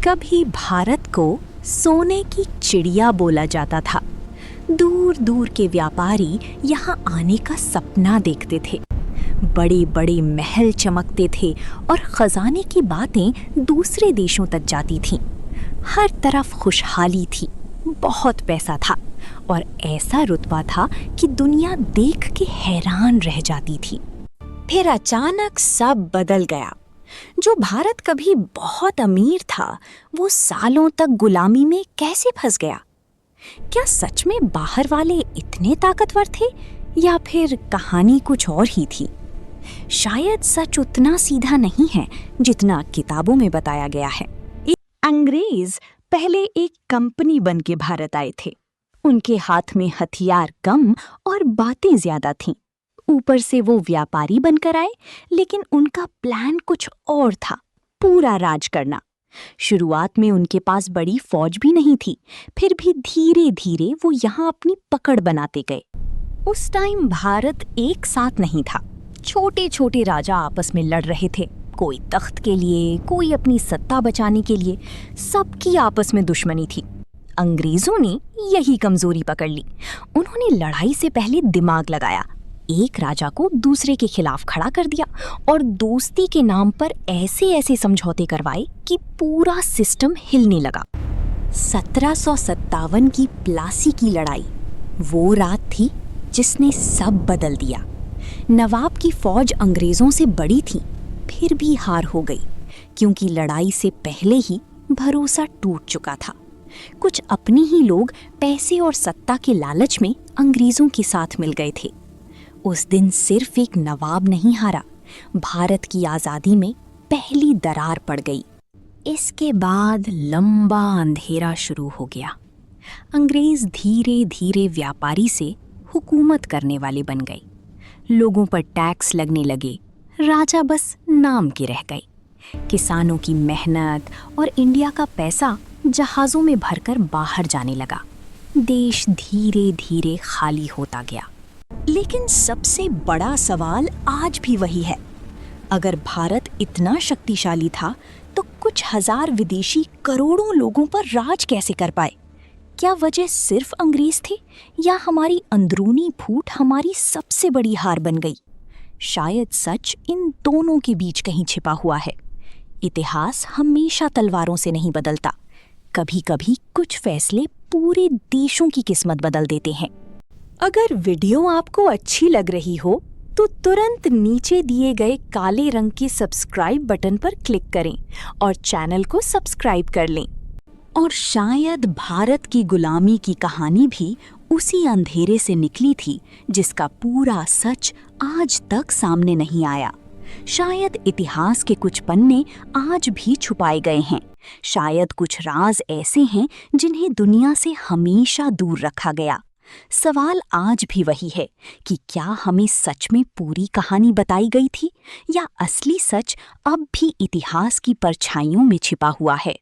कभी भारत को सोने की चिड़िया बोला जाता था। दूर दूर के व्यापारी यहाँ आने का सपना देखते थे। बड़े बड़े महल चमकते थे और खजाने की बातें दूसरे देशों तक जाती थीं। हर तरफ खुशहाली थी, बहुत पैसा था और ऐसा रुतबा था कि दुनिया देख के हैरान रह जाती थी। फिर अचानक सब बदल गया। जो भारत कभी बहुत अमीर था, वो सालों तक गुलामी में कैसे फंस गया? क्या सच में बाहर वाले इतने ताकतवर थे या फिर कहानी कुछ और ही थी? शायद सच उतना सीधा नहीं है जितना किताबों में बताया गया है। अंग्रेज पहले एक कंपनी बन के भारत आए थे। उनके हाथ में हथियार कम और बातें ज्यादा थीं। ऊपर से वो व्यापारी बनकर आए, लेकिन उनका प्लान कुछ और था, पूरा राज करना। शुरुआत में उनके पास बड़ी फौज भी नहीं थी, फिर भी धीरे धीरे वो यहाँ अपनी पकड़ बनाते गए। उस टाइम भारत एक साथ नहीं था। छोटे छोटे राजा आपस में लड़ रहे थे, कोई तख्त के लिए, कोई अपनी सत्ता बचाने के लिए। सबकी आपस में दुश्मनी थी। अंग्रेजों ने यही कमजोरी पकड़ ली। उन्होंने लड़ाई से पहले दिमाग लगाया, एक राजा को दूसरे के खिलाफ खड़ा कर दिया और दोस्ती के नाम पर ऐसे ऐसे समझौते करवाए कि पूरा सिस्टम हिलने लगा। 1757 की प्लासी की लड़ाई वो रात थी जिसने सब बदल दिया। नवाब की फौज अंग्रेजों से बड़ी थी, फिर भी हार हो गई, क्योंकि लड़ाई से पहले ही भरोसा टूट चुका था। कुछ अपने ही लोग पैसे और सत्ता के लालच में अंग्रेजों के साथ मिल गए थे। उस दिन सिर्फ एक नवाब नहीं हारा, भारत की आज़ादी में पहली दरार पड़ गई। इसके बाद लंबा अंधेरा शुरू हो गया। अंग्रेज धीरे धीरे व्यापारी से हुकूमत करने वाले बन गए। लोगों पर टैक्स लगने लगे, राजा बस नाम के रह गए। किसानों की मेहनत और इंडिया का पैसा जहाज़ों में भरकर बाहर जाने लगा। देश धीरे धीरे खाली होता गया। लेकिन सबसे बड़ा सवाल आज भी वही है। अगर भारत इतना शक्तिशाली था, तो कुछ हजार विदेशी करोड़ों लोगों पर राज कैसे कर पाए? क्या वजह सिर्फ अंग्रेज थे या हमारी अंदरूनी फूट हमारी सबसे बड़ी हार बन गई? शायद सच इन दोनों के बीच कहीं छिपा हुआ है। इतिहास हमेशा तलवारों से नहीं बदलता। कभी कभी कुछ फैसले पूरे देशों की किस्मत बदल देते हैं। अगर वीडियो आपको अच्छी लग रही हो तो तुरंत नीचे दिए गए काले रंग के सब्सक्राइब बटन पर क्लिक करें और चैनल को सब्सक्राइब कर लें। और शायद भारत की गुलामी की कहानी भी उसी अंधेरे से निकली थी जिसका पूरा सच आज तक सामने नहीं आया। शायद इतिहास के कुछ पन्ने आज भी छुपाए गए हैं। शायद कुछ राज ऐसे हैं जिन्हें दुनिया से हमेशा दूर रखा गया। सवाल आज भी वही है कि क्या हमें सच में पूरी कहानी बताई गई थी या असली सच अब भी इतिहास की परछाइयों में छिपा हुआ है।